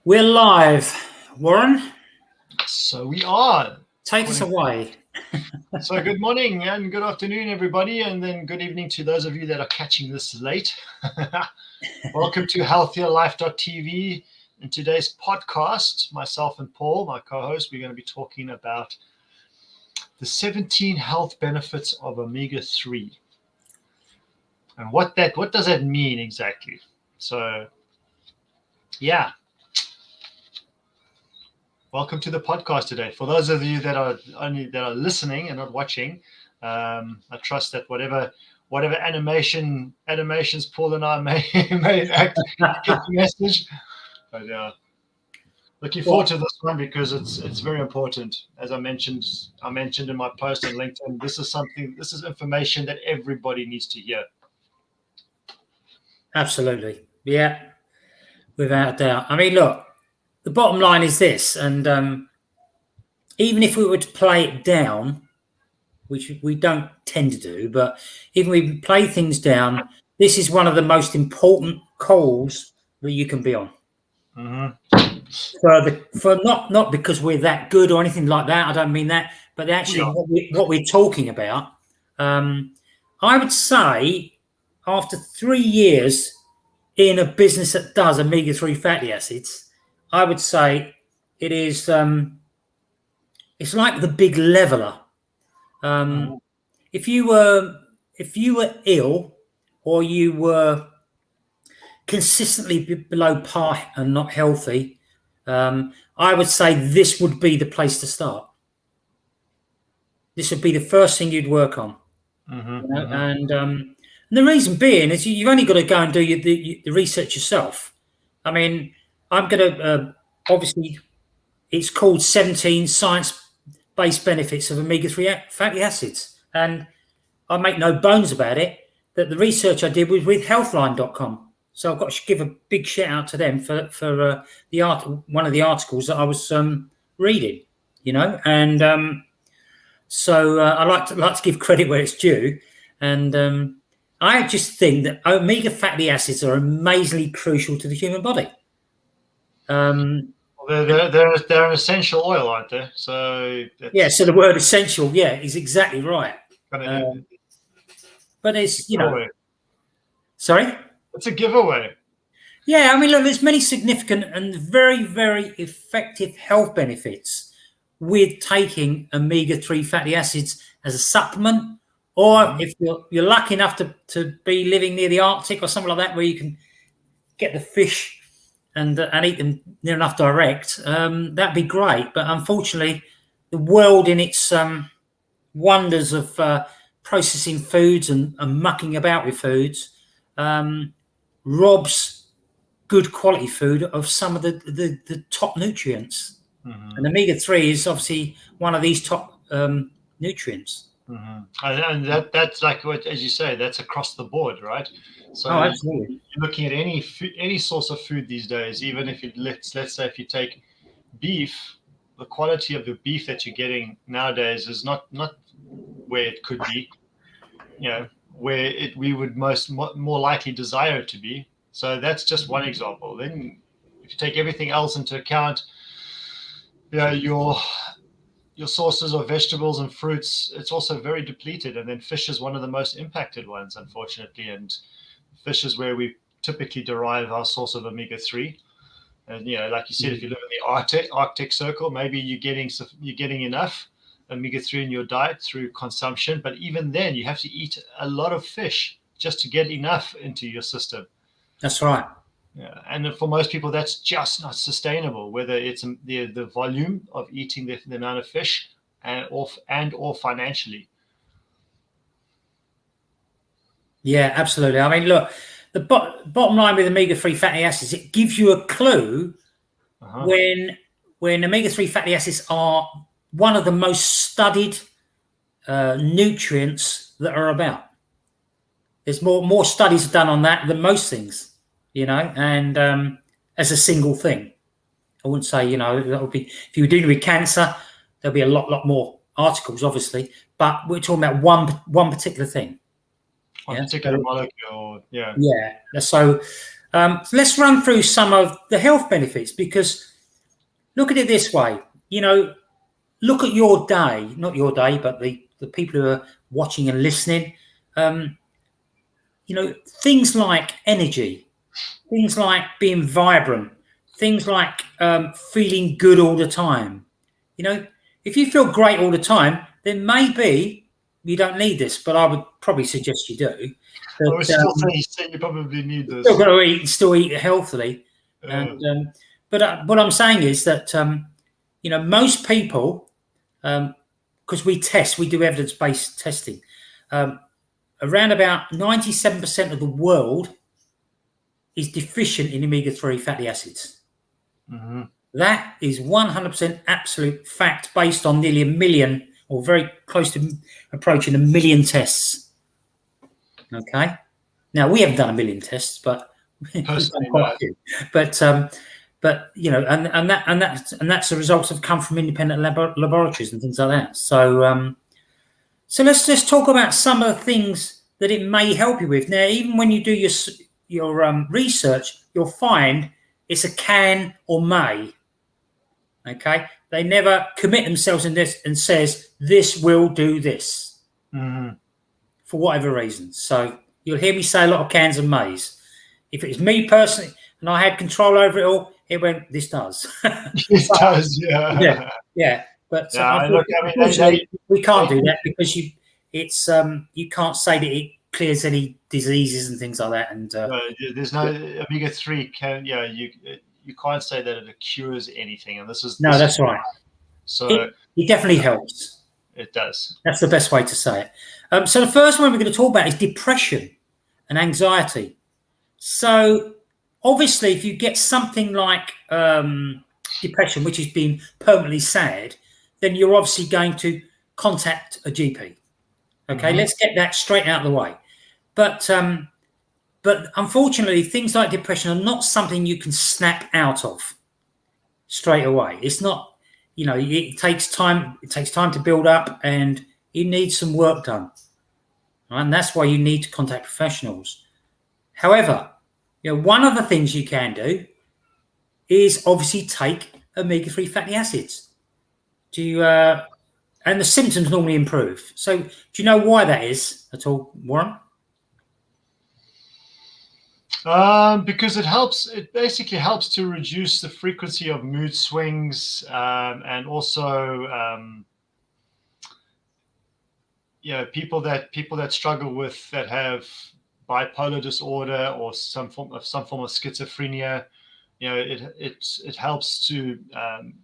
We're live, Warren. So we are. Take us away. So good morning and good afternoon, everybody, and then good evening to those of you that are catching this late. Welcome to healthierlife.tv. In today's podcast, myself and Paul, my co-host, we're going to be talking about the 17 health benefits of Omega-3. And what does that mean exactly? So, yeah. Welcome to the podcast today. For those of you that are listening and not watching, I trust that whatever animations Paul and I may get the message. But looking forward to this one because it's very important. As I mentioned in my post on LinkedIn, this is information that everybody needs to hear. Absolutely, yeah, without a doubt. I mean, look. The bottom line is this, and even if we were to play it down, which we don't tend to do, but even if we play things down, this is one of the most important calls that you can be on. Mm-hmm. For not because we're that good or anything like that. I don't mean that, but actually what we're talking about. I would say after 3 years in a business that does omega-3 fatty acids, I would say it is. It's like the big leveler. If you were ill or you were consistently below par and not healthy, I would say this would be the place to start. This would be the first thing you'd work on. And the reason being is you've only got to go and do the research yourself. I mean, I'm going to obviously, it's called 17 science-based benefits of omega-3 fatty acids. And I make no bones about it that the research I did was with healthline.com. So I've got to give a big shout out to them for one of the articles that I was reading, and so I like to give credit where it's due. And I just think that omega fatty acids are amazingly crucial to the human body. They're an essential oil, aren't they? So so the word essential, is exactly right. But it's sorry, it's a giveaway. Yeah, I mean, look, there's many significant and very, very effective health benefits with taking omega-3 fatty acids as a supplement, or if you're lucky enough to be living near the Arctic or something like that, where you can get the fish and eat them near enough direct, that'd be great. But unfortunately, the world in its wonders of processing foods and mucking about with foods robs good quality food of some of the top nutrients. And omega-3 is obviously one of these top nutrients. And that's like what, as you say, that's across the board, right? So absolutely. You're looking at any source of food these days, even if let's say if you take beef, the quality of the beef that you're getting nowadays is not where it could be, where we would more likely desire it to be. So that's just one example. Then if you take everything else into account, your sources of vegetables and fruits, it's also very depleted. And then fish is one of the most impacted ones, unfortunately. And fish is where we typically derive our source of omega-3. And like you said, if you live in the Arctic circle, maybe you're getting enough omega-3 in your diet through consumption. But even then, you have to eat a lot of fish just to get enough into your system. That's right. Yeah, and for most people, that's just not sustainable. Whether it's the volume of eating the amount of fish, or financially. Yeah, absolutely. I mean, look, the bottom line with omega-3 fatty acids, it gives you a clue when omega-3 fatty acids are one of the most studied nutrients that are about. There's more studies done on that than most things, and as a single thing. I wouldn't say, that would be, if you were dealing with cancer, there'll be a lot more articles, obviously, but we're talking about one particular thing. One particular molecule, yeah. Yeah. So So let's run through some of the health benefits, because look at it this way, look at your day, not your day, but the people who are watching and listening. Things like energy, things like being vibrant, things like feeling good all the time. If you feel great all the time, then maybe you don't need this, but I would probably suggest you do. But, I would still say you probably need this. Still got to still eat healthily. But what I'm saying is that most people, because we do evidence-based testing, around about 97% of the world is deficient in omega-3 fatty acids. Mm-hmm. That is 100% absolute fact, based on nearly 1 million, or very close to approaching 1 million tests. Okay. Now, we haven't done 1 million tests, but we've done quite a few. But and that's the results have come from independent laboratories and things like that. So let's just talk about some of the things that it may help you with. Now, even when you do your research, you'll find it's a can or may. Okay, they never commit themselves in this and says this will do this, for whatever reason. So you'll hear me say a lot of cans and mays. If it was me personally and I had control over it all, it went, this does. It does, yeah. Yeah. But we can't do that, because you can't say that it clears any diseases and things like that. And there's no omega-3 you can't say that it cures anything, and that's right. So it definitely helps. It does. That's the best way to say it. So the first one we're going to talk about is depression and anxiety. So obviously, if you get something like depression, which is being permanently sad, then you're obviously going to contact a GP. Okay, let's get that straight out of the way. But unfortunately, things like depression are not something you can snap out of straight away. It's not, it takes time. It takes time to build up, and you need some work done. Right? And that's why you need to contact professionals. However, one of the things you can do is obviously take omega-3 fatty acids. And the symptoms normally improve. So do you know why that is at all, Warren? Because it basically helps to reduce the frequency of mood swings, and also people that struggle with, that have bipolar disorder or some form of schizophrenia. It helps to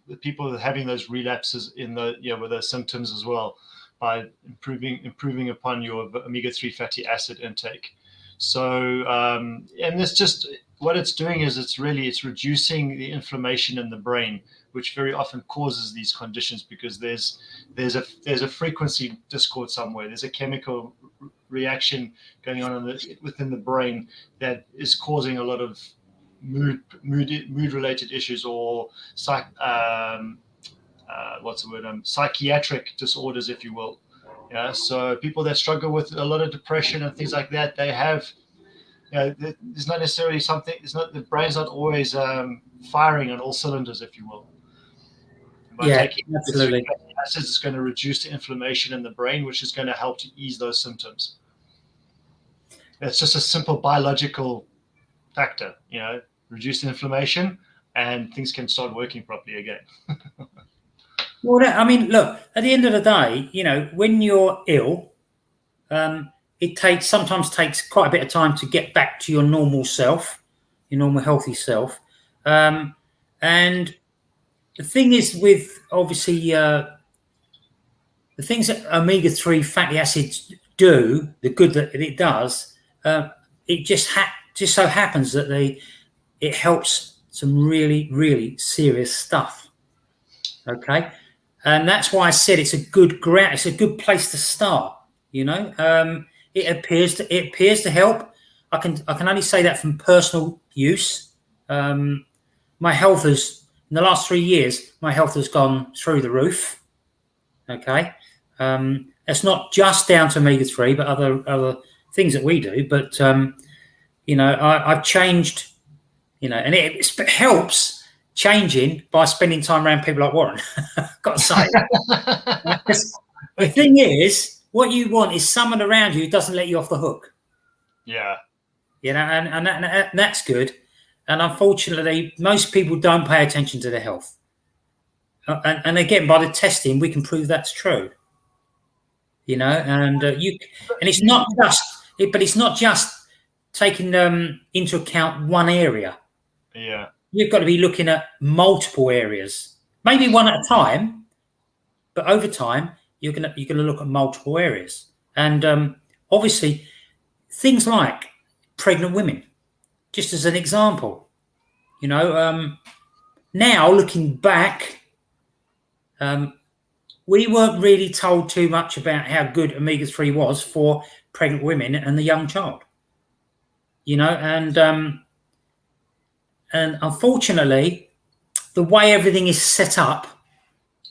the people having those relapses with those symptoms as well, by improving upon your omega-3 fatty acid intake. So and this just, what it's doing is it's reducing the inflammation in the brain, which very often causes these conditions, because there's a frequency discord somewhere. There's a chemical reaction going on within the brain that is causing a lot of mood related issues, or psychiatric disorders, if you will. Yeah, so people that struggle with a lot of depression and things like that, they have, there's not necessarily something. It's not, the brain's not always firing on all cylinders, if you will. By taking absolutely. Acids, it's going to reduce the inflammation in the brain, which is going to help to ease those symptoms. It's just a simple biological factor, reduce the inflammation, and things can start working properly again. Well, I mean, look, at the end of the day, when you're ill, it sometimes takes quite a bit of time to get back to your normal self, your normal healthy self. And the thing is, with obviously the things that omega-3 fatty acids do, the good that it does, it just so happens that it helps some really, really serious stuff. Okay. And that's why I said it's a good place to start. It appears to help. I can only say that from personal use. My health has, in the last 3 years, my health has gone through the roof. Okay, it's not just down to omega-3, but other things that we do. But I've changed and it helps changing by spending time around people like Warren. Got to say, the thing is, what you want is someone around you who doesn't let you off the hook. Yeah. And that's good. And unfortunately, most people don't pay attention to their health. And again, by the testing, we can prove that's true. And it's not just taking into account one area. Yeah. You've got to be looking at multiple areas, maybe one at a time, but over time you're gonna look at multiple areas. And obviously, things like pregnant women, just as an example. Now looking back, we weren't really told too much about how good omega-3 was for pregnant women and the young child. And unfortunately, the way everything is set up,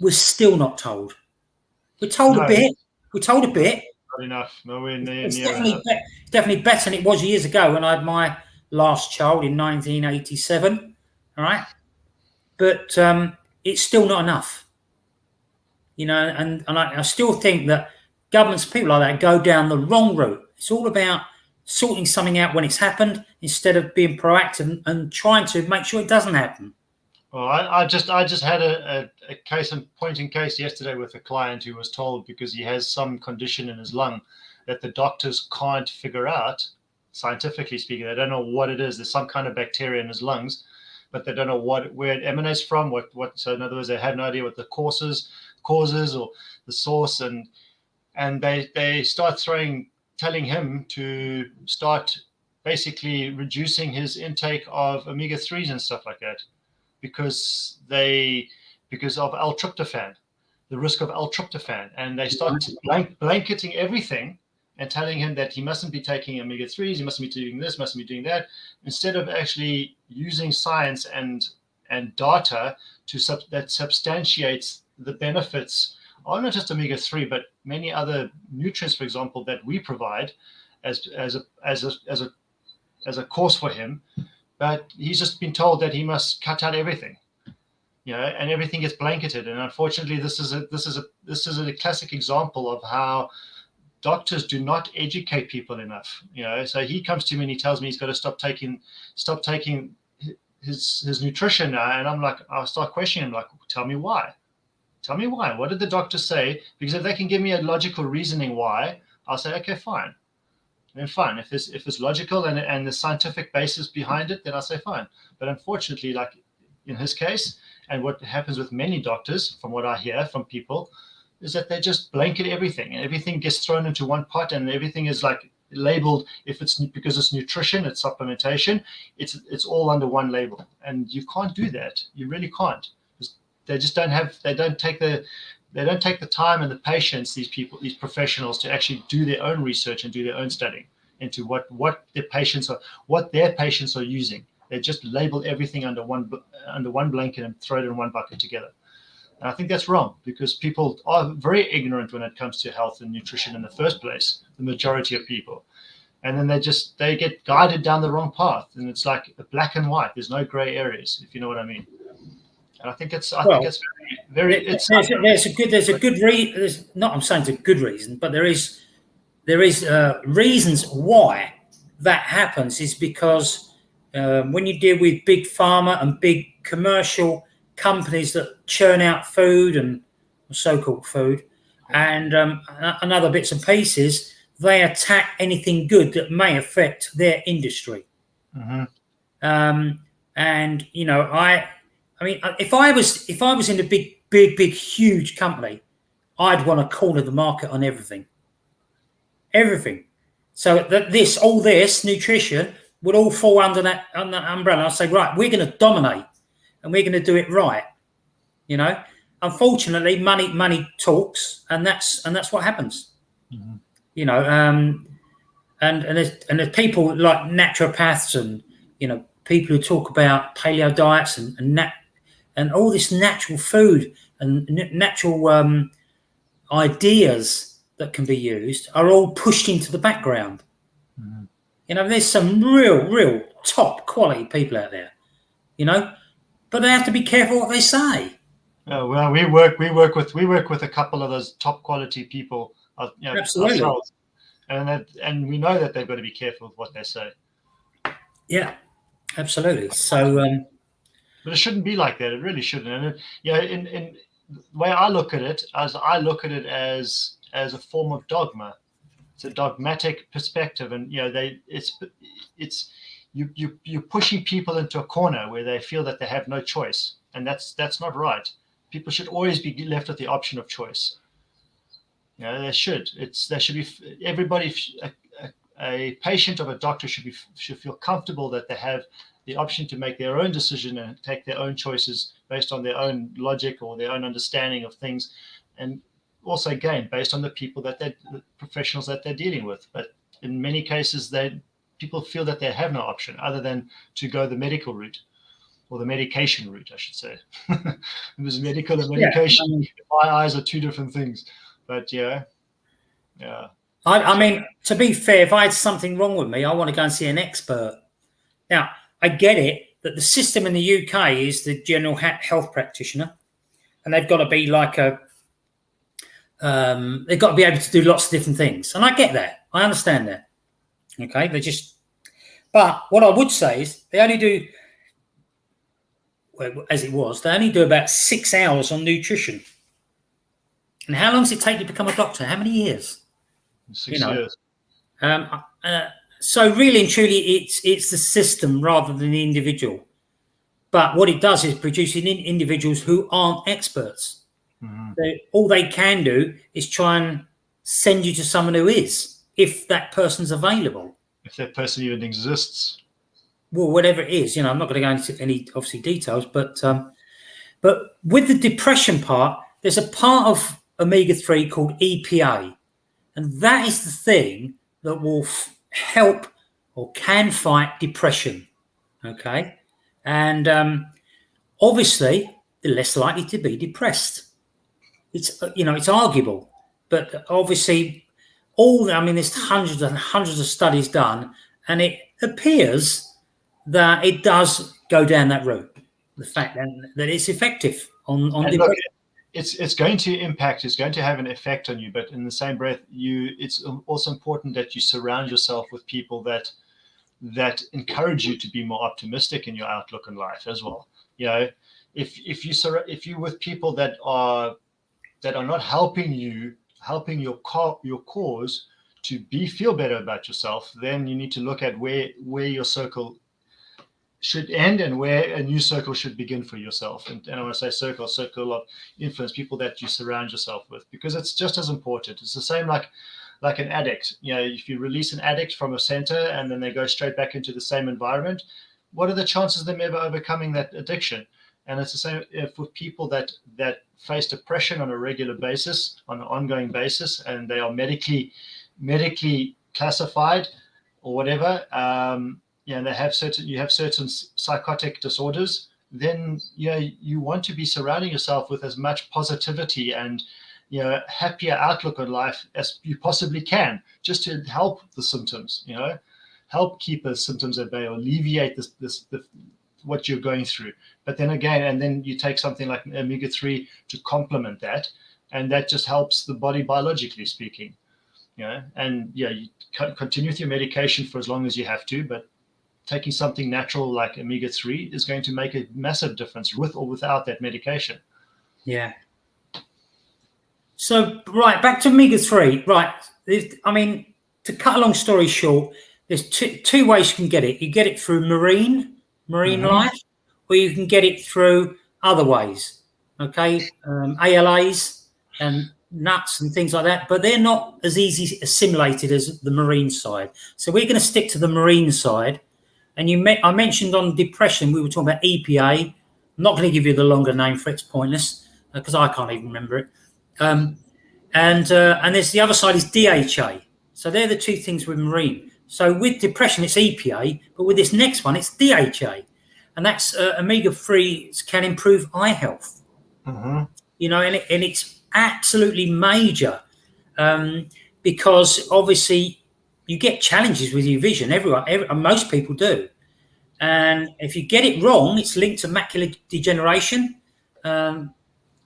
we're still not told. We're told a bit. We're told a bit. Not enough. Nowhere near It's enough. definitely better than it was years ago when I had my last child in 1987. All right, but it's still not enough. And I still think that governments, people like that, go down the wrong route. It's all about sorting something out when it's happened instead of being proactive and trying to make sure it doesn't happen. Well, I just had a point in case yesterday with a client who was told, because he has some condition in his lung that the doctors can't figure out, scientifically speaking. They don't know what it is. There's some kind of bacteria in his lungs, but they don't know where it emanates from. So in other words, they have no idea what the causes or the source, and they start telling him to start basically reducing his intake of omega-3s and stuff like that, because of L-tryptophan, the risk of L-tryptophan, and they start blanketing everything and telling him that he mustn't be taking omega-3s, he mustn't be doing this, mustn't be doing that, instead of actually using science and data that substantiates the benefits of not just omega-3 but many other nutrients, for example, that we provide as a course for him. But he's just been told that he must cut out everything, and everything gets blanketed. And unfortunately, this is a classic example of how doctors do not educate people enough. So he comes to me and he tells me he's got to stop taking his nutrition now, and I'm like, I'll start questioning him, like, tell me why. Tell me why. What did the doctor say? Because if they can give me a logical reasoning why, I'll say, okay, fine. Then fine. If it's logical and the scientific basis behind it, then I'll say fine. But unfortunately, like in his case, and what happens with many doctors, from what I hear from people, is that they just blanket everything, and everything gets thrown into one pot, and everything is like labeled. If it's because it's nutrition, it's supplementation, it's all under one label, and you can't do that. You really can't. They just don't take the time and the patience, these professionals, to actually do their own research and do their own studying into what their patients are using. They just label everything under one blanket and throw it in one bucket together. And I think that's wrong, because people are very ignorant when it comes to health and nutrition in the first place, the majority of people. And then they get guided down the wrong path, and it's like black and white. There's no gray areas, if you know what I mean. And I think it's very. There's a good reason. I'm saying it's a good reason, but there is reasons why that happens. Is because when you deal with big pharma and big commercial companies that churn out food and so-called food and other bits and pieces, they attack anything good that may affect their industry. Mm-hmm. And I mean, if I was in a big, huge company, I'd want to corner the market on everything. So that all this nutrition would all fall under that umbrella. I'd say, right, we're going to dominate, and we're going to do it right. Unfortunately, money talks, and that's what happens. Mm-hmm. And there's people like naturopaths and people who talk about paleo diets and all this natural food and natural ideas that can be used are all pushed into the background. Mm-hmm. There's some real top quality people out there, but they have to be careful what they say. Well, we work with a couple of those top quality people, Absolutely. ourselves, and we know that they've got to be careful with what they say. Yeah, absolutely. So, but it shouldn't be like that. It really shouldn't. And in the way I look at it, as a form of dogma. It's a dogmatic perspective, and you're pushing people into a corner where they feel that they have no choice, and that's not right. People should always be left with the option of choice. They should. There should be everybody. A patient of a doctor should feel comfortable that they have the option to make their own decision and take their own choices based on their own logic or their own understanding of things, and also again based on the professionals that they're dealing with. But in many cases, people feel that they have no option other than to go the medical route. Or the medication route, I should say. It was medical and medication. Yeah, in my eyes are two different things. But yeah. I mean, to be fair, if I had something wrong with me, I want to go and see an expert. Now, I get it that the system in the UK is the general health practitioner, and they've got to be like they've got to be able to do lots of different things. And I get that. I understand that. Okay, but what I would say is they only do, well, as it was, they only do about 6 hours on nutrition. And how long does it take you to become a doctor? How many years? 6 years. So really and truly, it's the system rather than the individual. But what it does is producing individuals who aren't experts. Mm-hmm. All they can do is try and send you to someone who is, if that person's available. If that person even exists. Well, whatever it is, I'm not going to go into any obviously details, but with the depression part, there's a part of Omega-3 called EPA, and that is the thing that will help or can fight depression. Okay, and obviously they're less likely to be depressed. It's arguable, but obviously there's hundreds and hundreds of studies done, and it appears that it does go down that route. The fact that it's effective on depression. Look, it's going to impact. It's going to have an effect on you, but in the same breath, it's also important that you surround yourself with people that encourage you to be more optimistic in your outlook in life as well. If you're with people that are not helping your cause to feel better about yourself, then you need to look at where your circle should end and where a new circle should begin for yourself. And I want to say circle of influence, people that you surround yourself with, because it's just as important. It's the same like an addict. If you release an addict from a center and then they go straight back into the same environment, what are the chances of them ever overcoming that addiction? And it's the same for people that face depression on a regular basis, on an ongoing basis, and they are medically classified or whatever. And you have certain psychotic disorders, then you want to be surrounding yourself with as much positivity and happier outlook on life as you possibly can, just to help the symptoms, help keep the symptoms at bay or alleviate what you're going through. But then again, and then you take something like Omega-3 to complement that, and that just helps the body biologically speaking. And you continue with your medication for as long as you have to, but taking something natural like Omega-3 is going to make a massive difference with or without that medication. Yeah. So, right, back to Omega-3. Right. To cut a long story short, there's two ways you can get it. You get it through marine mm-hmm. life, or you can get it through other ways. Okay. ALAs and nuts and things like that, but they're not as easy assimilated as the marine side. So we're going to stick to the marine side. And I mentioned on depression, we were talking about EPA. I'm not going to give you the longer name for it. It's pointless because I can't even remember it. And there's the other side is DHA. So they're the two things with marine. So with depression, it's EPA, but with this next one, it's DHA. And that's Omega-3 can improve eye health. Mm-hmm. And it's absolutely major because obviously you get challenges with your vision. Most people do. And if you get it wrong, it's linked to macular degeneration. And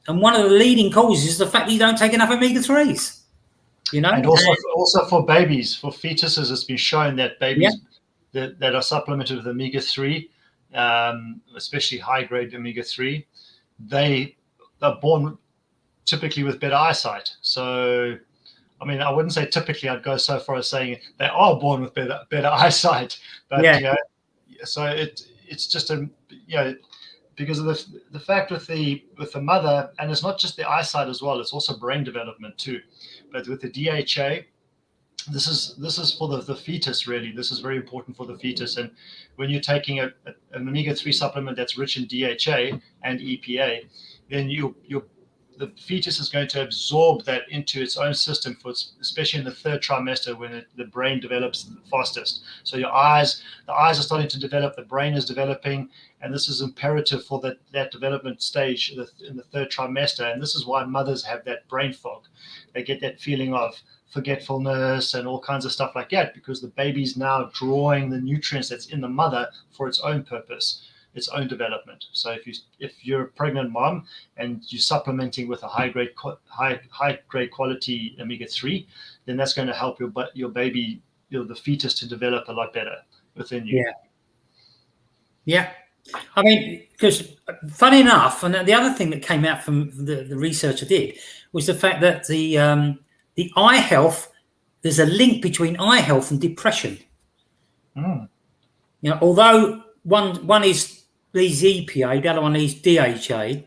one of the leading causes is the fact that you don't take enough omega-3s. You know, and also for babies, for fetuses, it's been shown that babies that are supplemented with omega-3, especially high-grade omega-3, they are born typically with better eyesight. So, I mean, I wouldn't say typically. I'd go so far as saying they are born with better eyesight. But so it's just because of the fact with the mother, and it's not just the eyesight as well. It's also brain development too. But with the DHA, this is for the fetus, really. This is very important for the fetus. And when you're taking an omega-3 supplement that's rich in DHA and EPA, then the fetus is going to absorb that into its own system, especially in the third trimester when the brain develops the fastest. So the eyes are starting to develop, the brain is developing, and this is imperative for that development stage in the third trimester. And this is why mothers have that brain fog. They get that feeling of forgetfulness and all kinds of stuff like that, because the baby's now drawing the nutrients that's in the mother for its own purpose, its own development. So if you're a pregnant mom and you're supplementing with a high grade quality omega-3, then that's going to help your baby, the fetus, to develop a lot better within you. Yeah. I mean, because funny enough, and the other thing that came out from the research I did was the fact that the eye health, there's a link between eye health and depression. You know, although one is these EPA, the other one is DHA,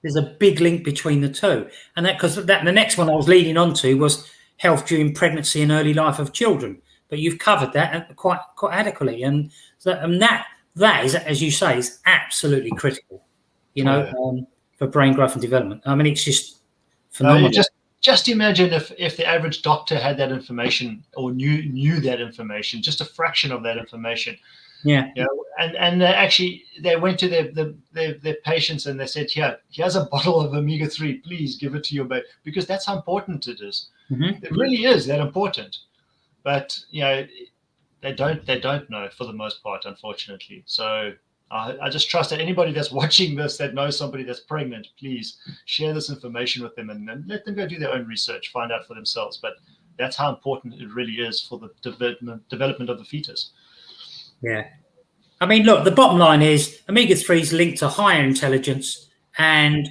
there's a big link between the two. And the next one I was leading on to was health during pregnancy and early life of children. But you've covered that quite adequately. And that is, as you say, is absolutely critical, for brain growth and development. I mean, it's just phenomenal. Just imagine if the average doctor had that information or knew that information, just a fraction of that information. Yeah. And they went to their patients and they said, here's a bottle of omega-3, please give it to your baby, because that's how important it is. Mm-hmm. It really is that important. But they don't know for the most part, unfortunately. So I just trust that anybody that's watching this that knows somebody that's pregnant, please share this information with them and let them go do their own research, find out for themselves. But that's how important it really is for the development of the fetus. Yeah. I mean, look, the bottom line is omega-3 is linked to higher intelligence and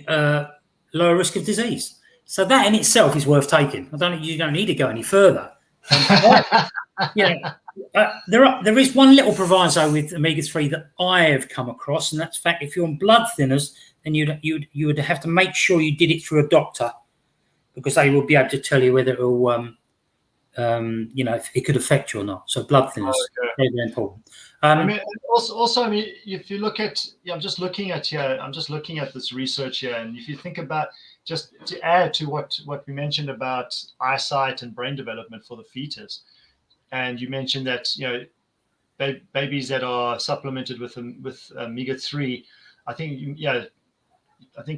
lower risk of disease. So that in itself is worth taking. You don't need to go any further. There is one little proviso with omega-3 that I have come across, and that's the fact if you're on blood thinners, then you would have to make sure you did it through a doctor, because they will be able to tell you whether it will, if it could affect you or not. So blood thinners, very, very important. Also, if you look at, I'm just looking at this research here, and if you think about, just to add to what we mentioned about eyesight and brain development for the fetus, and you mentioned that babies that are supplemented with omega-3, I think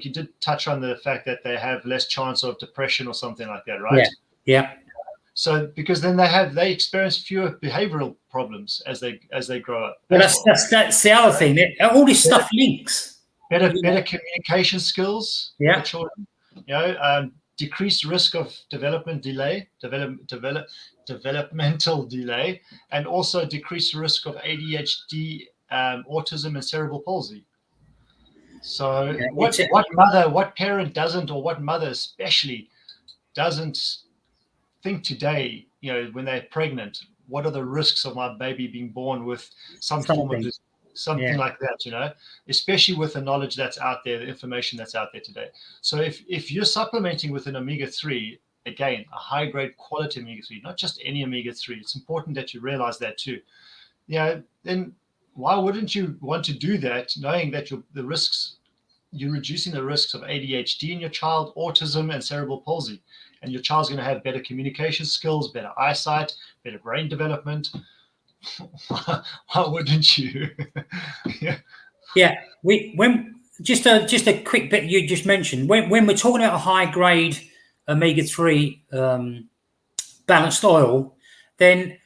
you did touch on the fact that they have less chance of depression or something like that, right? Yeah. So because then they experience fewer behavioral problems as they grow up. Well, that's the other thing. All this stuff links. Better communication skills for children. Decreased risk of developmental delay, and also decreased risk of ADHD, autism, and cerebral palsy. So what parent doesn't, or what mother especially doesn't think today, when they're pregnant, what are the risks of my baby being born with something like that, especially with the knowledge that's out there, the information that's out there today. So if you're supplementing with an omega-3, again, a high grade quality omega-3, not just any omega-3, it's important that you realize that too. Then why wouldn't you want to do that, knowing that you're reducing the risks of ADHD in your child, autism, and cerebral palsy, and your child's going to have better communication skills, better eyesight, better brain development. Why wouldn't you? Just a quick bit you just mentioned, when we're talking about a high grade omega-3 balanced oil, then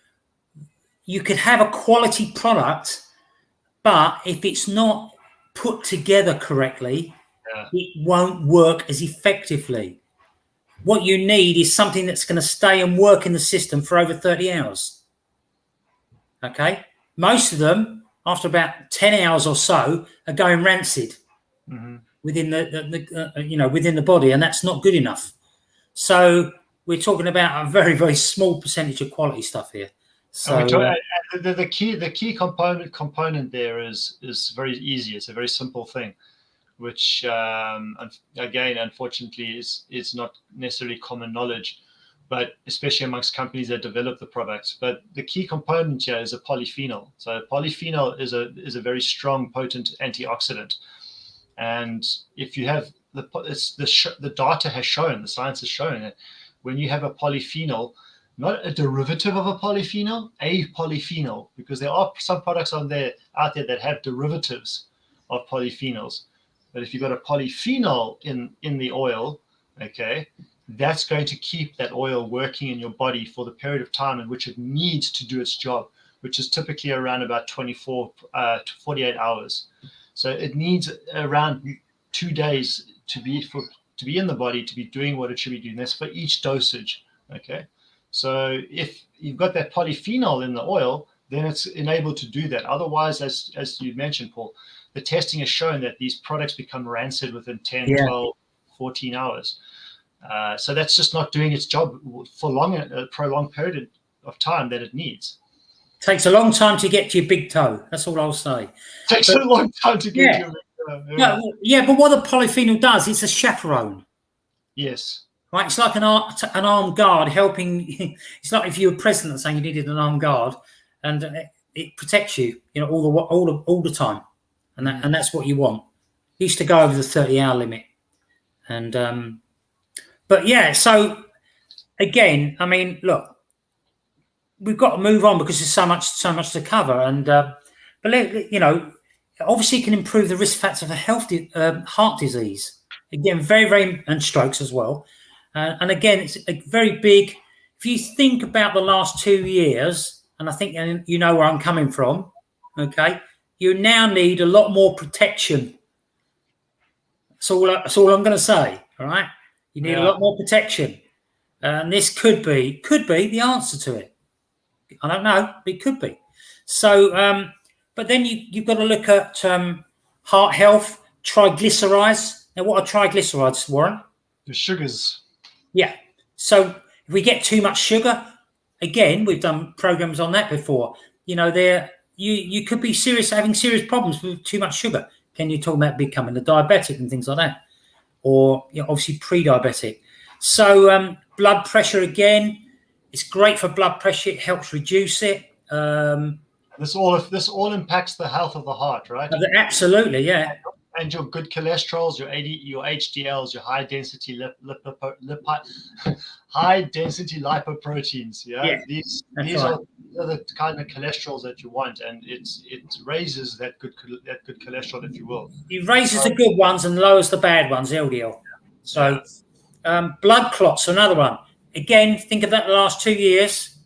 you could have a quality product but if it's not put together correctly, it won't work as effectively. What you need is something that's going to stay and work in the system for over 30 hours. Okay? Most of them, after about 10 hours or so, are going rancid within within the body, and that's not good enough. So we're talking about a very, very small percentage of quality stuff here. So the key component there is very easy. It's a very simple thing, which again, unfortunately, is not necessarily common knowledge, but especially amongst companies that develop the products. But the key component here is a polyphenol. So polyphenol is a very strong, potent antioxidant. And if you have the data has shown, the science has shown that when you have a polyphenol, not a derivative of a polyphenol, because there are some products out there that have derivatives of polyphenols. But if you've got a polyphenol in the oil, okay, that's going to keep that oil working in your body for the period of time in which it needs to do its job, which is typically around about 24 to 48 hours. So it needs around 2 days to be in the body, to be doing what it should be doing. That's for each dosage, okay? So if you've got that polyphenol in the oil, then it's enabled to do that. Otherwise, as you mentioned, Paul, the testing has shown that these products become rancid within 10, 12, 14 hours. So that's just not doing its job for a prolonged period of time that it needs. Takes a long time to get to your big toe. That's all I'll say. Takes a long time to get to your big toe. Yeah, but what the polyphenol does, it's a chaperone. Yes. Right, it's like an armed guard helping. It's like if you were president saying you needed an armed guard, and it protects you, all the time, and that's what you want. It used to go over the 30-hour limit, and but yeah. So again, I mean, look, we've got to move on because there's so much to cover, and but obviously it can improve the risk factor for heart disease. Again, very, very, and strokes as well. And again, it's a very big, if you think about the last 2 years, and I think you know where I'm coming from, okay, you now need a lot more protection. That's all I'm going to say, all right? You need a lot more protection. And this could be the answer to it. I don't know, but it could be. So, but then you've got to look at heart health, triglycerides. Now, what are triglycerides, Warren? The sugars. Yeah. So if we get too much sugar, again, we've done programs on that before. You could be having serious problems with too much sugar. Can you talk about becoming a diabetic and things like that, or obviously pre-diabetic? So blood pressure, again, it's great for blood pressure. It helps reduce it. This all impacts the health of the heart, right? Absolutely, yeah. And your good cholesterols, your HDLs, your high density lipoproteins. Yeah, these are the kind of cholesterols that you want, and it raises that good cholesterol, if you will. It raises the good ones and lowers the bad ones, LDL. So blood clots, another one. Again, think of that the last 2 years.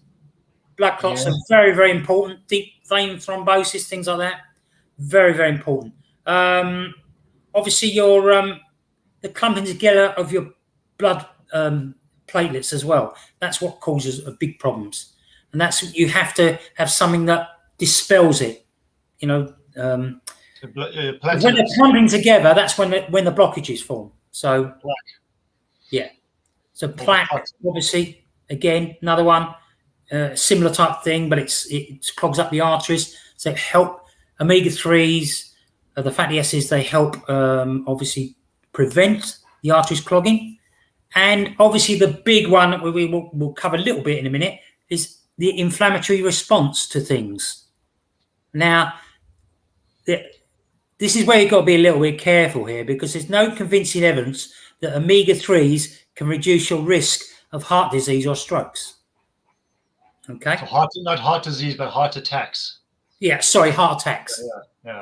Blood clots are very, very important. Deep vein thrombosis, things like that. Very, very important. Obviously, the clumping together of your blood platelets as well. That's what causes big problems, and that's you have to have something that dispels it. When they're clumping together, that's when the blockages form. So plaque. So plaque, obviously, again, another one, similar type thing, but it clogs up the arteries. So help omega-3s. The fatty acids, they help obviously prevent the arteries clogging. And obviously the big one that we'll cover a little bit in a minute is the inflammatory response to things. Now, this is where you've got to be a little bit careful here, because there's no convincing evidence that omega-3s can reduce your risk of heart disease or strokes. Okay? So not heart disease, but heart attacks. Yeah, sorry, heart attacks.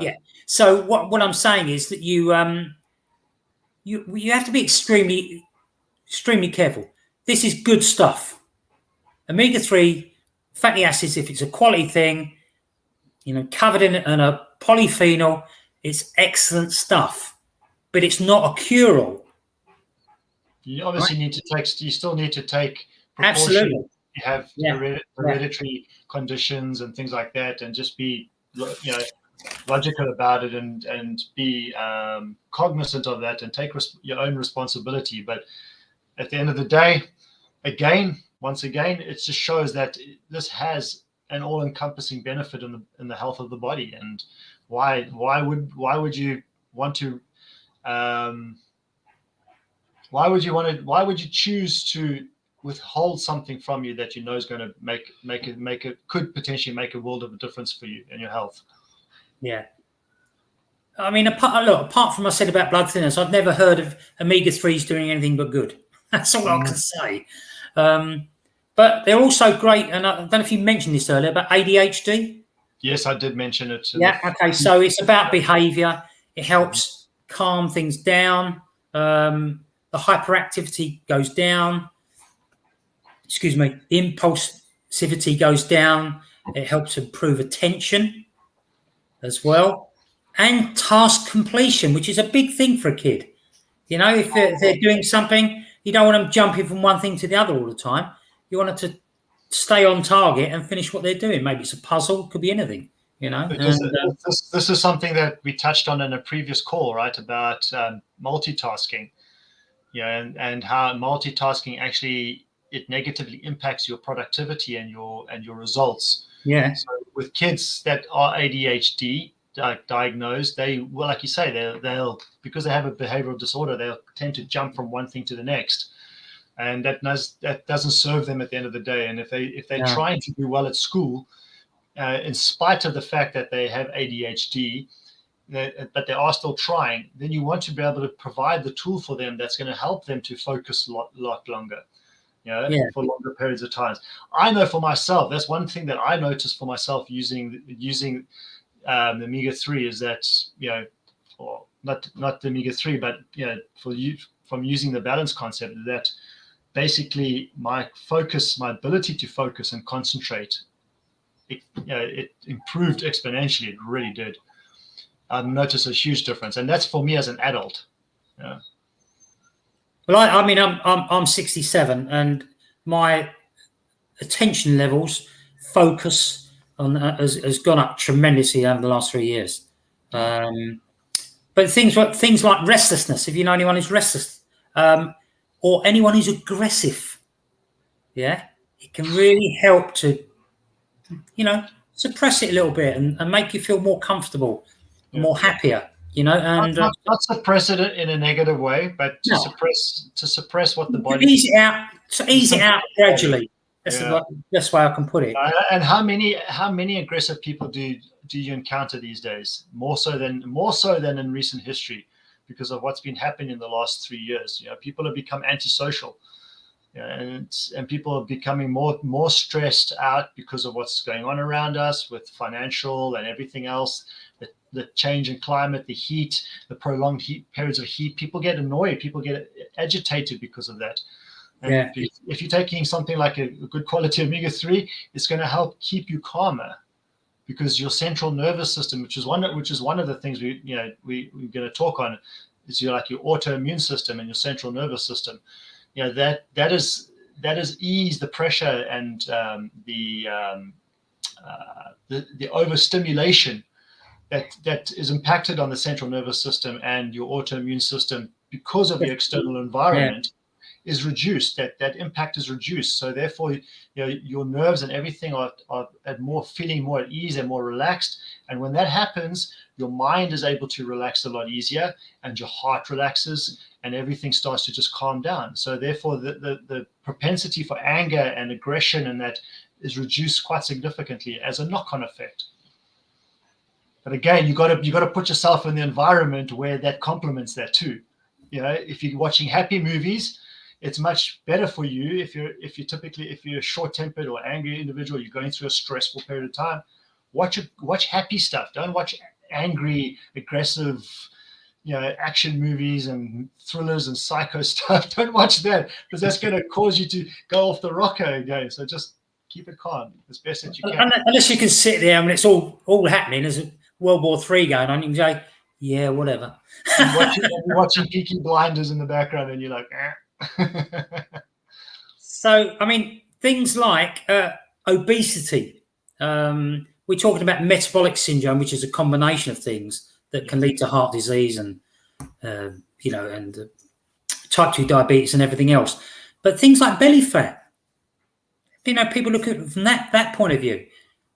Yeah. So what I'm saying is that you have to be extremely, extremely careful. This is good stuff. Omega-3 fatty acids, if it's a quality thing, covered in a polyphenol. It's excellent stuff, but it's not a cure-all. You obviously need to take. You still need to take precautions. Absolutely. You have hereditary conditions and things like that, and just be logical about it and be cognizant of that and take your own responsibility. But at the end of the day, once again, it just shows that this has an all-encompassing benefit in the health of the body. And why would you want to why would you choose to withhold something from you that you know is going to could potentially make a world of a difference for you and your health? Yeah. I mean, apart from what I said about blood thinners, I've never heard of omega-3s doing anything but good. That's all I can say. But they're also great, and I don't know if you mentioned this earlier, about ADHD. Yes, I did mention it. Yeah, okay. So it's about behavior. It helps calm things down. The hyperactivity goes down. Excuse me. The impulsivity goes down. It helps improve attention as well. And task completion, which is a big thing for a kid. If they're doing something, you don't want them jumping from one thing to the other all the time. You want them to stay on target and finish what they're doing. Maybe it's a puzzle, could be anything, Because this is something that we touched on in a previous call, right? About multitasking, and how multitasking actually it negatively impacts your productivity and your results. Yeah. So with kids that are ADHD diagnosed, they will, like you say, they'll because they have a behavioral disorder, they'll tend to jump from one thing to the next. And that doesn't serve them at the end of the day. And if they're trying to do well at school, in spite of the fact that they have ADHD, but they are still trying, then you want to be able to provide the tool for them that's going to help them to focus a lot longer, for longer periods of time. I know for myself, that's one thing that I noticed for myself using the Omega-3 is that, or not the Omega-3, but for you from using the balance concept, that basically my ability to focus and concentrate, it improved exponentially. It really did. I've noticed a huge difference, and that's for me as an adult. Yeah. Well, I mean, I'm 67, and my attention levels, focus has gone up tremendously over the last 3 years. But things like restlessness, if you know anyone who's restless, or anyone who's aggressive, it can really help to, suppress it a little bit and make you feel more comfortable, more happier, and not suppress it in a negative way, but to suppress what the body ease it out gradually. That's the best way I can put it. And how many aggressive people do you encounter these days? More so than in recent history, because of what's been happening in the last 3 years. People have become antisocial, and people are becoming more stressed out because of what's going on around us with financial and everything else. The change in climate, the heat, the prolonged periods of heat. People get annoyed. People get agitated because of that. And if you're taking something like a good quality Omega-3, it's going to help keep you calmer, because your central nervous system, which is one of the things we're going to talk on, is your autoimmune system and your central nervous system. That is ease the pressure and the overstimulation that is impacted on the central nervous system and your autoimmune system because of the external environment. Is reduced. That impact is reduced. So therefore, your nerves and everything are feeling more at ease and more relaxed. And when that happens, your mind is able to relax a lot easier, and your heart relaxes, and everything starts to just calm down. So therefore, the propensity for anger and aggression and that is reduced quite significantly as a knock-on effect. But again, you got to put yourself in the environment where that complements that too. If you're watching happy movies, it's much better for you if you're a short-tempered or angry individual, you're going through a stressful period of time. Watch happy stuff. Don't watch angry, aggressive, action movies and thrillers and psycho stuff. Don't watch that, because that's going to cause you to go off the rocker again. So just keep it calm as best that you can. Unless you can sit there and it's all happening. There's World War III going on. You can say, yeah, whatever. You're watching Peaky Blinders in the background, and you're like, So, I mean, things like obesity. We're talking about metabolic syndrome, which is a combination of things that can lead to heart disease and type 2 diabetes and everything else. But things like belly fat, people look at it from that point of view.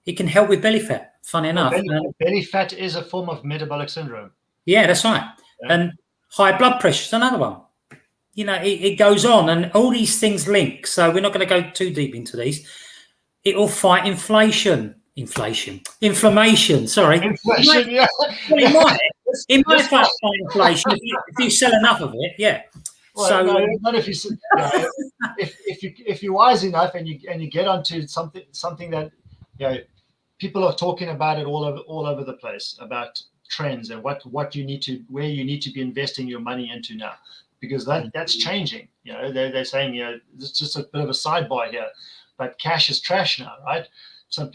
It can help with belly fat, funny enough. Belly fat is a form of metabolic syndrome. Yeah, that's right. Yeah. And high blood pressure is another one. It goes on, and all these things link. So we're not going to go too deep into these. It will fight inflammation. Sorry. Inflation, yeah. Well, it might fight inflation if you sell enough of it, yeah. Well, so not if you, if you're wise enough and you get onto something that people are talking about it all over the place about trends and where you need to be investing your money into now, because that's changing. They're saying it's just a bit of a sidebar here, but cash is trash now, right? So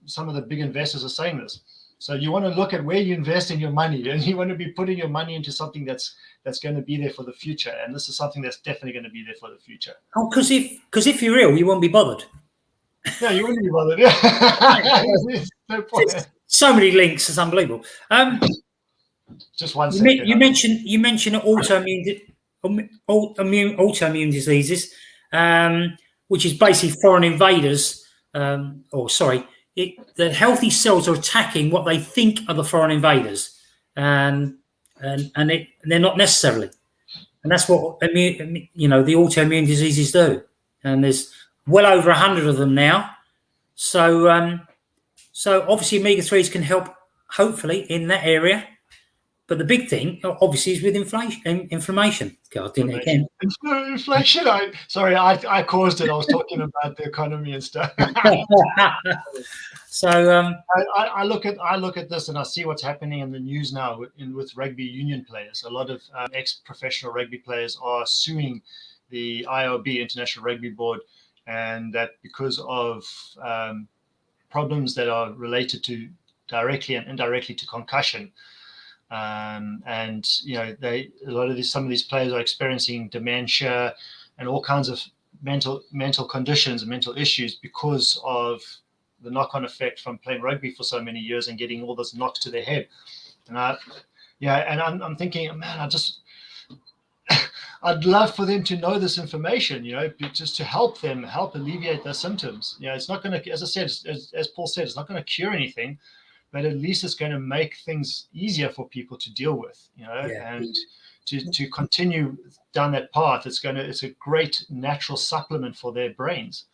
some of the big investors are saying this. So you want to look at where you invest in your money, and you want to be putting your money into something that's going to be there for the future. And this is something that's definitely going to be there for the future. Oh, because if you're ill, you won't be bothered. No, you wouldn't be bothered. Yeah. No point. So many links, it's unbelievable. Just one second. You mentioned autoimmune diseases, which is basically foreign invaders. The healthy cells are attacking what they think are the foreign invaders, and they're not necessarily. And that's what the autoimmune diseases do. And there's well over 100 of them now. So obviously Omega-3s can help, hopefully, in that area. But the big thing, obviously, is with inflammation. God, didn't it again? Inflation. I caused it. I was talking about the economy and stuff. So I look at this and I see what's happening in the news now with rugby union players. A lot of ex-professional rugby players are suing the IRB, International Rugby Board, and that because of problems that are related to directly and indirectly to concussion. Some of these players are experiencing dementia and all kinds of mental conditions and mental issues because of the knock-on effect from playing rugby for so many years and getting all those knocks to their head. And I'm thinking, man, I'd love for them to know this information, just to help alleviate their symptoms. It's not going to, as I said, as Paul said, it's not going to cure anything, but at least it's going to make things easier for people to deal with, and to continue down that path. It's a great natural supplement for their brains.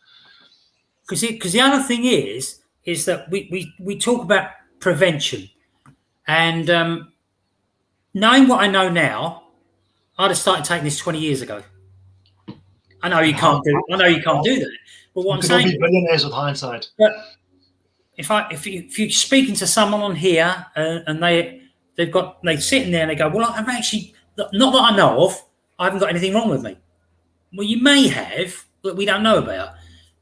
Because the other thing is that we talk about prevention, and knowing what I know now, I'd have started taking this 20 years ago. I know you can't do that. But what I'm saying, be billionaires with hindsight. But if you're speaking to someone on here and they're sitting there and they go, well, I'm actually not that I know of, I haven't got anything wrong with me. Well, you may have, but we don't know about.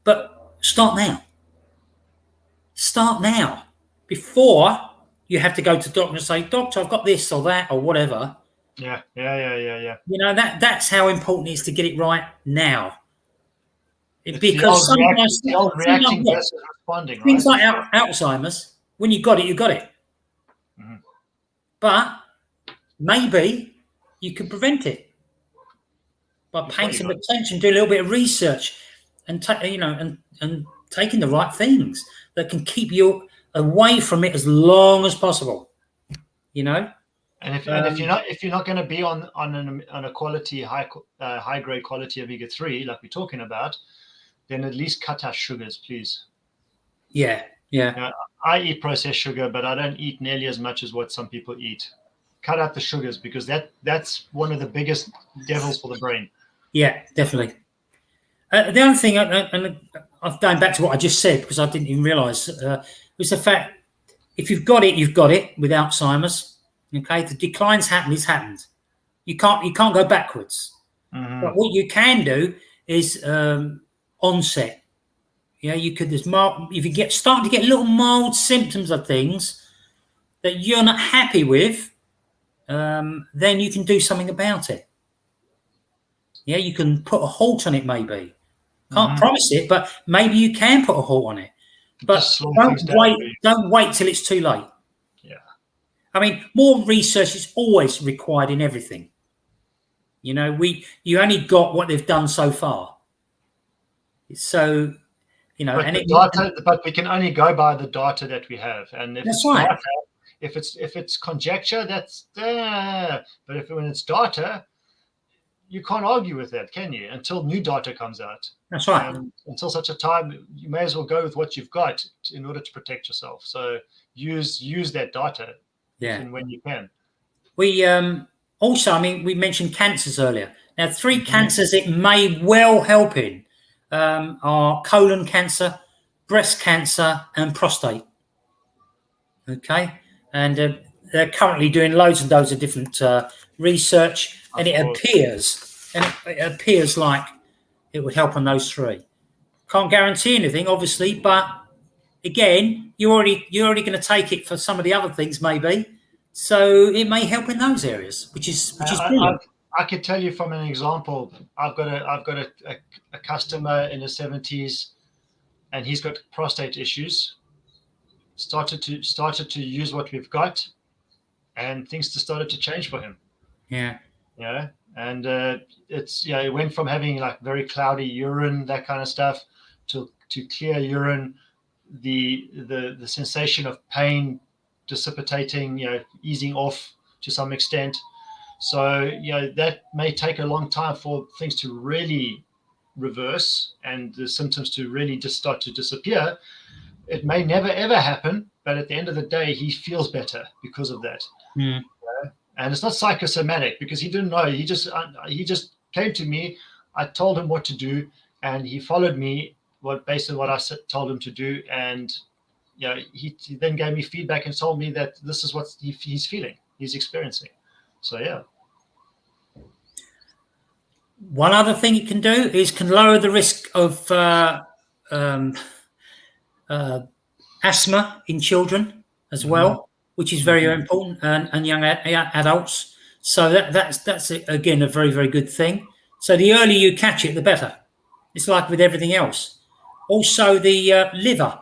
But start now before you have to go to the doctor and say, doctor, I've got this or that or whatever. Yeah. That's how important it is to get it right now. Because sometimes reacting versus responding, right? Things like Alzheimer's, when you got it, you got it. Mm-hmm. But maybe you could prevent it by paying some attention, do a little bit of research, and taking the right things that can keep you away from it as long as possible. And if you're not going to be on a quality high grade quality omega-3 like we're talking about, then at least cut out sugars, please. Yeah. I eat processed sugar, but I don't eat nearly as much as what some people eat. Cut out the sugars, because that's one of the biggest devils for the brain. Yeah, definitely. The other thing, and I'm going back to what I just said because I didn't even realise, was the fact if you've got it, you've got it with Alzheimer's. Okay, the decline's happened. You can't go backwards. Mm-hmm. But what you can do is onset. Yeah, you could. There's mild, if you starting to get little mild symptoms of things that you're not happy with, then you can do something about it. Yeah, you can put a halt on it. Maybe can't promise it, but maybe you can put a halt on it. But just slow things down. Don't wait till it's too late. Yeah. I mean, more research is always required in everything. You know, you only got what they've done so far. So, you know, but we can only go by the data that we have, and if that's right. If it's conjecture, that's but when it's data, you can't argue with that, can you? Until new data comes out. That's right. And until such a time, you may as well go with what you've got in order to protect yourself. So use that data, when you can. We also, I mean, we mentioned cancers earlier. Now, 3 cancers it may well help in are colon cancer, breast cancer, and prostate. Okay, and they're currently doing loads and loads of different research, and it appears like it would help on those 3. Can't guarantee anything, obviously, but again, you're already going to take it for some of the other things, maybe. So it may help in those areas, which is brilliant. I could tell you from an example. I've got a customer in his 70s, and he's got prostate issues. Started to use what we've got, and things started to change for him. Yeah. Yeah. And it went from having like very cloudy urine, that kind of stuff, to clear urine, the sensation of pain dissipating, easing off to some extent. So that may take a long time for things to really reverse and the symptoms to really just start to disappear. It may never ever happen, but at the end of the day, he feels better because of that. And it's not psychosomatic, because he didn't know. He just came to me. I told him what to do, and he followed me based on what I told him to do. And he then gave me feedback and told me that this is what he's feeling, he's experiencing. So yeah. One other thing it can do is can lower the risk of asthma in children as well, which is very important, and young adults. So that's again a very, very good thing. So the earlier you catch it, the better. It's like with everything else. Also, the liver,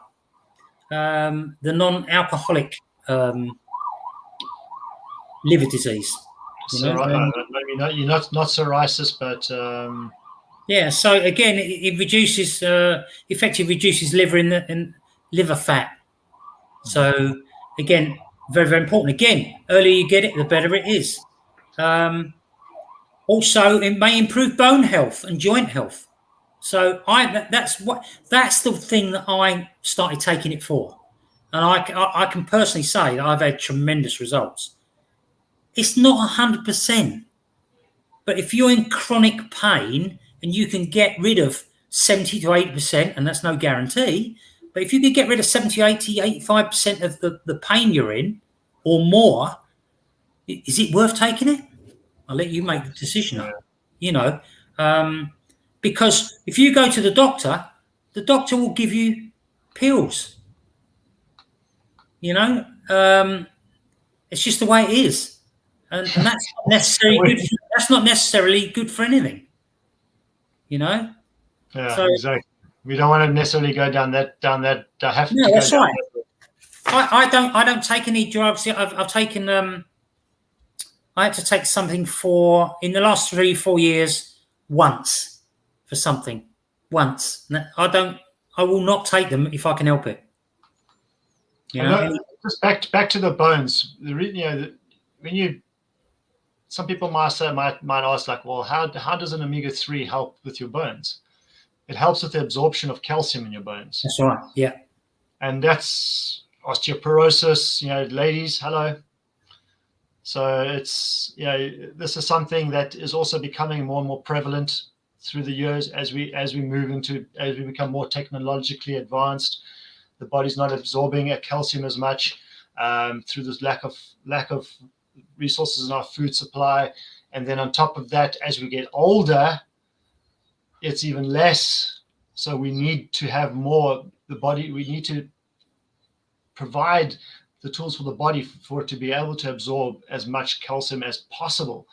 the non-alcoholic liver disease. Maybe not psoriasis, but yeah. So again, it reduces effectively reduces liver fat. So again, very, very important. Again, earlier you get it, the better it is. Also, it may improve bone health and joint health. So that's the thing that I started taking it for, and I can personally say that I've had tremendous results. It's not 100%, but if you're in chronic pain and you can get rid of 70 to 80%, and that's no guarantee, but if you could get rid of 70, 80, 85% of the pain you're in or more, is it worth taking it? I'll let you make the decision. Because if you go to the doctor will give you pills. It's just the way it is. And that's not necessarily good. That's not necessarily good for anything. Yeah, so, exactly. We don't want to necessarily go down that. That's right. I don't take any drugs. I've taken. I had to take something in the last 3-4 years once for something. Once. I will not take them if I can help it. Just back to the bones. Some people might ask, like, well, how does an omega-3 help with your bones? It helps with the absorption of calcium in your bones. That's right. Yeah. And that's osteoporosis. Ladies, hello. So it's this is something that is also becoming more and more prevalent through the years as we become more technologically advanced. The body's not absorbing calcium as much through this lack of resources in our food supply, and then on top of that, as we get older, it's even less. So we need to have more. The body, we need to provide the tools for the body for it to be able to absorb as much calcium as possible.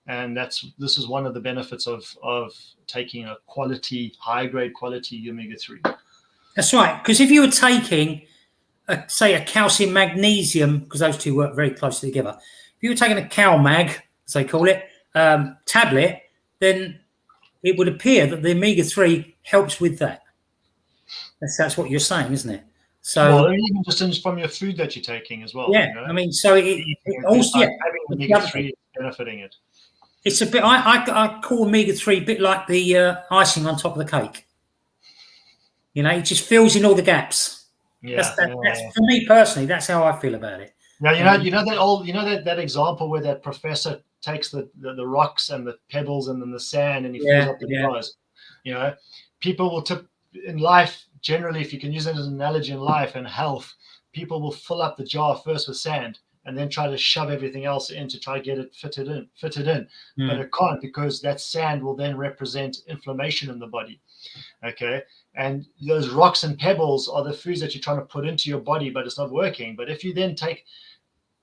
And this is one of the benefits of taking a quality, high grade quality omega-3. That's right. Because if you were taking, say, a calcium magnesium, because those two work very closely together, if you were taking a CalMag, as they call it, tablet, then it would appear that the omega-3 helps with that. That's what you're saying, isn't it? So, well, even just from your food that you're taking as well. Yeah, you know? I mean, so it also having omega-3 is benefiting it. It's a bit. I call omega-3 a bit like the icing on top of the cake. You know, it just fills in all the gaps. Yeah, that's for me personally. That's how I feel about it. Now you know that example where that professor takes the rocks and the pebbles and then the sand and he fills up the jars. You know, people will tip in life generally. If you can use it as an analogy in life and health, people will fill up the jar first with sand and then try to shove everything else in to try to get it fitted in. But it can't, because that sand will then represent inflammation in the body. Okay. And those rocks and pebbles are the foods that you're trying to put into your body, but it's not working. But if you then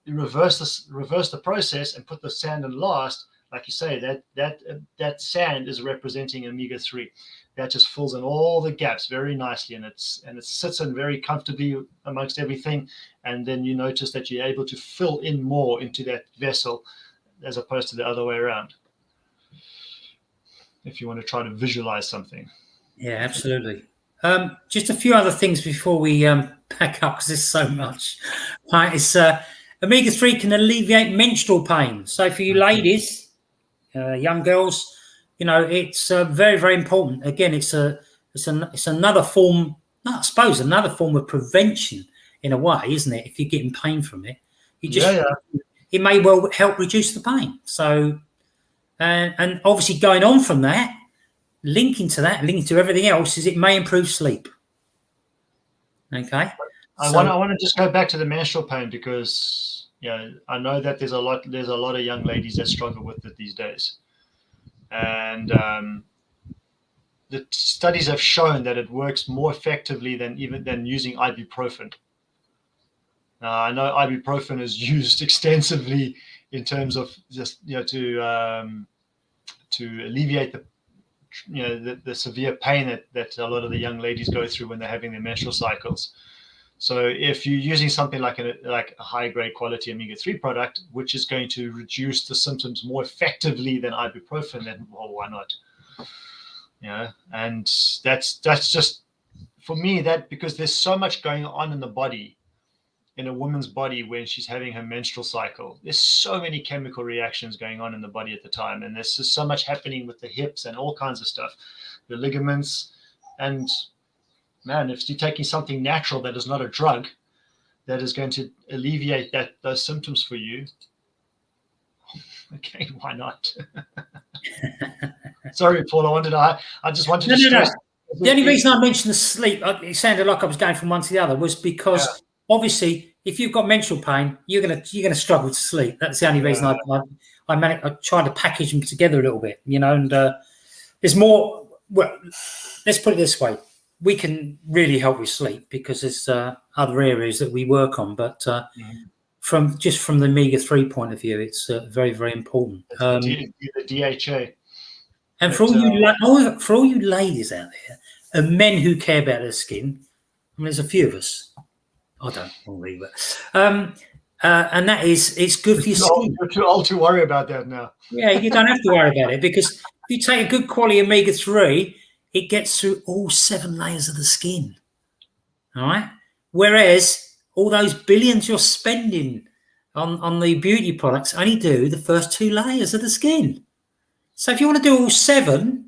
reverse the process and put the sand in last, like you say, that sand is representing omega-3. That just fills in all the gaps very nicely, and it sits in very comfortably amongst everything. And then you notice that you're able to fill in more into that vessel as opposed to the other way around, if you want to try to visualize something. Yeah, absolutely. Just a few other things before we pack up, because there's so much. Right, it's omega-3 can alleviate menstrual pain. So for you ladies, young girls, you know, it's very, very important. Again, it's another form, I suppose, another form of prevention in a way, isn't it? If you're getting pain from it, it may well help reduce the pain. So, and obviously going on from that, linking to everything else, is it may improve sleep. Okay. I want to just go back to the menstrual pain, because I know that there's a lot of young ladies that struggle with it these days, and the studies have shown that it works more effectively than using ibuprofen. Now, I know ibuprofen is used extensively in terms of just to alleviate the severe pain that a lot of the young ladies go through when they're having their menstrual cycles. So if you're using something like a high grade quality omega-3 product, which is going to reduce the symptoms more effectively than ibuprofen, then why not? And that's just, for me, that, because there's so much going on in the body, in a woman's body when she's having her menstrual cycle. There's so many chemical reactions going on in the body at the time, and there's just so much happening with the hips and all kinds of stuff, the ligaments. And man, if you're taking something natural that is not a drug, that is going to alleviate those symptoms for you, okay, why not? Sorry, Paul, I just wanted to stress. No. The only reason I mentioned the sleep, it sounded like I was going from one to the other, was because obviously, if you've got menstrual pain, you're gonna struggle to sleep. That's the only reason I tried to package them together a little bit, and there's more. Well, let's put it this way: we can really help with sleep because there's other areas that we work on, but from the omega-3 point of view, it's very, very important. The DHA. And for all you ladies out there and men who care about their skin, I mean, there's a few of us. I don't believe it. And that is, it's good for your skin. You're too old to worry about that now. Yeah, you don't have to worry about it, because if you take a good quality omega-3, it gets through all 7 layers of the skin. All right. Whereas all those billions you're spending on the beauty products only do the first 2 layers of the skin. So if you want to do all 7,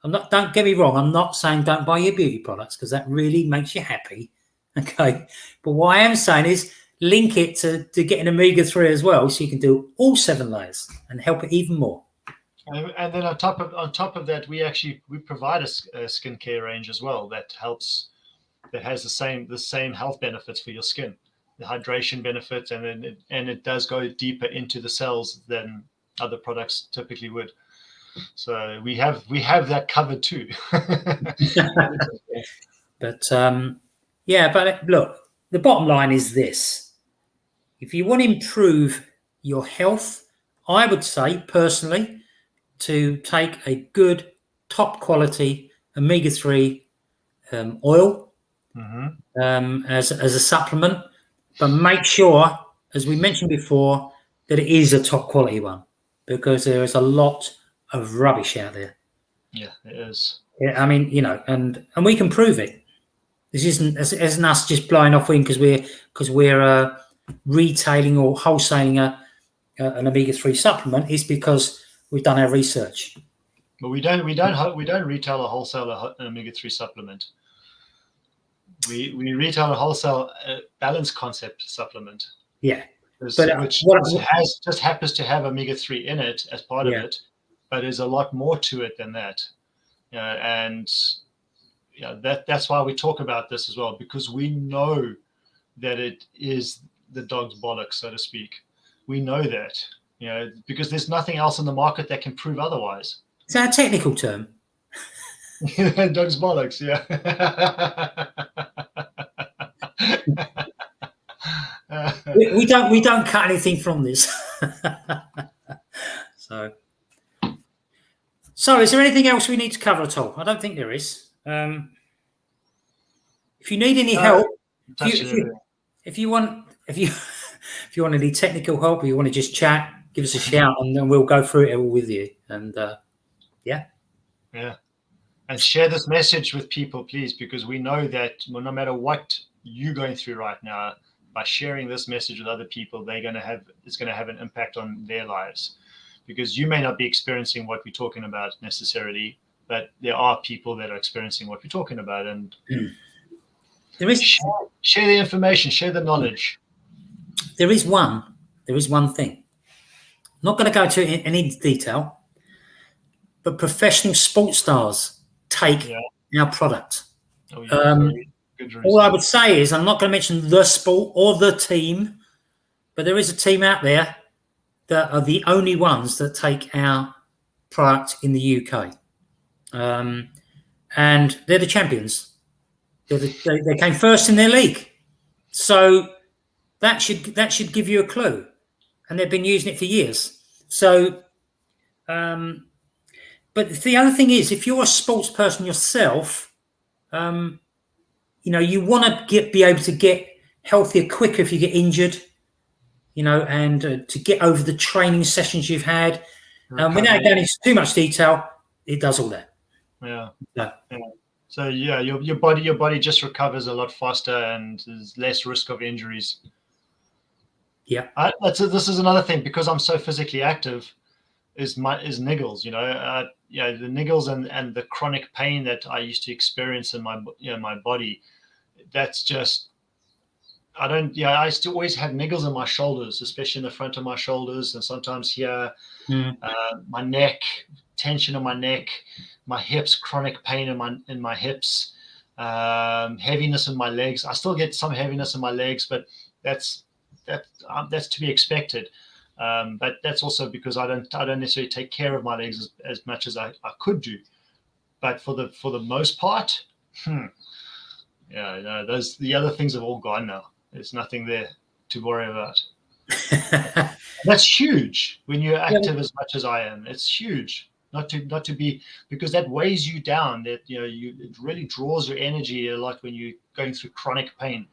don't get me wrong, I'm not saying don't buy your beauty products, because that really makes you happy. Okay. But what I am saying is link it to getting omega-3 as well, so you can do all 7 layers and help it even more. And then on top of that, we provide a skincare range as well that has the same health benefits for your skin, the hydration benefits, and it does go deeper into the cells than other products typically would. So we have that covered too. But yeah, but look, the bottom line is this: if you want to improve your health, I would say personally to take a good, top quality omega-3 oil as a supplement, but make sure, as we mentioned before, that it is a top quality one, because there is a lot of rubbish out there. Yeah, it is. Yeah, I mean, and we can prove it. This isn't us just blowing off wind because we're retailing or wholesaling an omega-3 supplement. It's because we've done our research. But we don't retail or wholesale an omega-3 supplement. We retail a wholesale balance concept supplement. Yeah, which just happens to have omega-3 in it as part of it, but there's a lot more to it than that. And that's why we talk about this as well, because we know that it is the dog's bollocks, so to speak. We know that, because there's nothing else in the market that can prove otherwise. Is that a technical term? Dog's bollocks, yeah. we don't cut anything from this. So is there anything else we need to cover at all? I don't think there is. If you need any help, if you want any technical help, or you want to just chat, give us a shout, and then we'll go through it all with you. And yeah. And share this message with people, please, because we know that no matter what you're going through right now, by sharing this message with other people, it's going to have an impact on their lives. Because you may not be experiencing what we're talking about necessarily, but there are people that are experiencing what we're talking about, and share the information, share the knowledge. There is one thing. I'm not going to go into any detail, but professional sports stars take our product. All I would say is, I'm not going to mention the sport or the team, but there is a team out there that are the only ones that take our product in the UK. And they're the champions. They came first in their league. So that should give you a clue. And they've been using it for years. So, but the other thing is, if you're a sports person yourself, you want to be able to get healthier quicker if you get injured, and to get over the training sessions you've had. Without going into too much detail, it does all that. So your body just recovers a lot faster, and there's less risk of injuries. Yeah, this is another thing, because I'm so physically active. Is niggles, the niggles and the chronic pain that I used to experience in my body. That's just, I still always have niggles in my shoulders, especially in the front of my shoulders, and sometimes here, my neck, tension in my neck, my hips, chronic pain in my hips, heaviness in my legs. I still get some heaviness in my legs, but that's to be expected. But that's also because I don't necessarily take care of my legs as much as I could do. But for the most part, the other things have all gone now. There's nothing there to worry about. That's huge when you're active as much as I am. It's huge not to be, because that weighs you down. That it really draws your energy a lot when you're going through chronic pain.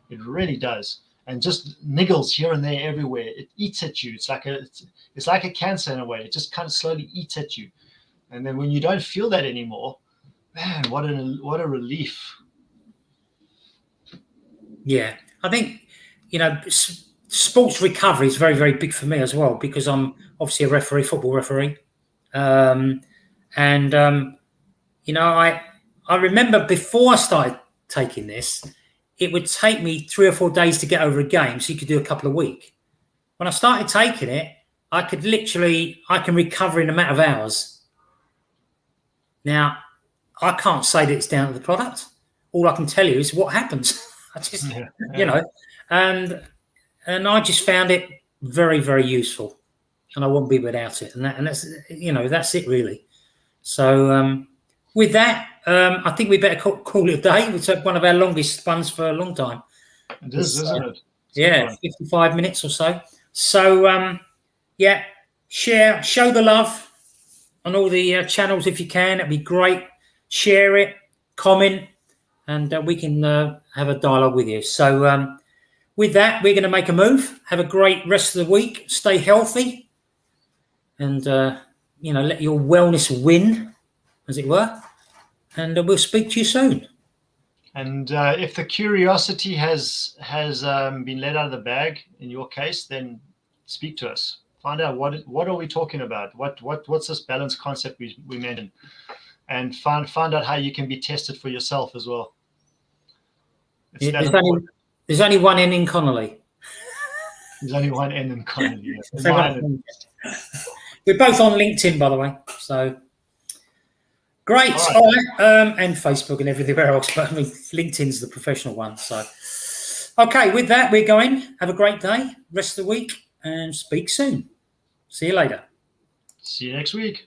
It really does. And just niggles here and there everywhere. It eats at you. It's like a cancer in a way. It just kind of slowly eats at you. And then when you don't feel that anymore, man, what a relief. Yeah, I think sports recovery is very, very big for me as well, because I'm obviously a referee, football referee, I remember before I started taking this, it would take me 3 or 4 days to get over a game, so you could do a couple of weeks. When I started taking it, I can recover in a matter of hours. Now, I can't say that it's down to the product. All I can tell you is what happens. I just, and I just found it very, very useful. and I wouldn't be without it. And that's, that's it really. So with that, I think we better call it a day. We took one of our longest ones for a long time. It is, isn't it? Yeah, 55 minutes or so. So yeah, show the love on all the channels if you can. It'd be great. Share it, comment, and we can have a dialogue with you. So with that, we're going to make a move. Have a great rest of the week. Stay healthy, and let your wellness win, as it were. And we'll speak to you soon. And if the curiosity has been let out of the bag in your case, then speak to us. Find out what are we talking about? What's this balance concept we mentioned? And find out how you can be tested for yourself as well. There's only one N in Connolly. There's only one N in Connolly. Yeah. We're both on LinkedIn, by the way. So great. All right. And Facebook and everywhere else. But I mean, LinkedIn's the professional one. So okay, with that, we're going. Have a great day, rest of the week, and speak soon. See you later. See you next week.